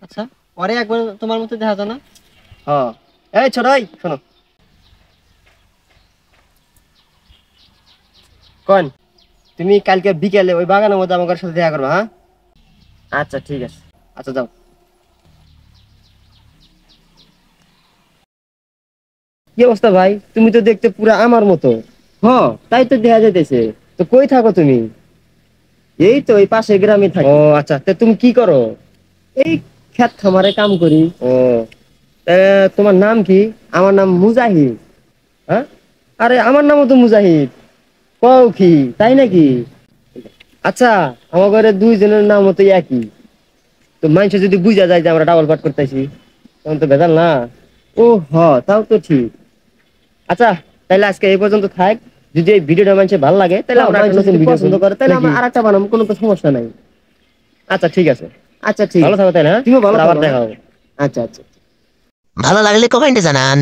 আচ্ছা, পরে একবার তোমার মতো দেখা যায় না? হ্যাঁ। এই ছোট ভাই শোনো, কোন তুমি কালকে বিকেলে ওই বাগানের মধ্যে আমার সাথে দেখা করবা, হ্যাঁ? আচ্ছা ঠিক আছে। আচ্ছা যাও। কি অবস্থা ভাই, তুমি তো দেখতে পুরা আমার মতো। হ, তাই তো দেখা যাইতেছে। তো কই থাকো তুমি? এই তো এই পাশে গ্রামে থাকি। ও আচ্ছা, তা তুমি কি করো? এই ক্ষেত খামারে কাম করি। ও, তা তোমার নাম কি? আমার নাম মুজাহিদ। হ্যাঁ, আরে আমার নামও তো মুজাহিদ। কও কি, তাই নাকি? আচ্ছা, আমার ঘরে দুইজনের নাম তো একই। তো মানুষ যদি বুঝা যায় যে আমরা ডাবল পাঠ করতেছি, তখন তো ভেজাল না। ও হ, তাও তো ঠিক। আচ্ছা, তাহলে আজকে এই পর্যন্ত থাক। যদি এই ভিডিওটা মানুষের ভালো লাগে তাহলে আমরা একটা নতুন ভিডিও পছন্দ করে তাহলে আমরা আরেকটা বানাবো, কোনো তো সমস্যা নাই। আচ্ছা ঠিক আছে। আচ্ছা ঠিক, ভালো থাকো তাহলে, হ্যাঁ? তুমিও ভালো থাকো, আবার দেখা হবে। আচ্ছা আচ্ছা। ভালো লাগলে কমেন্টে জানান।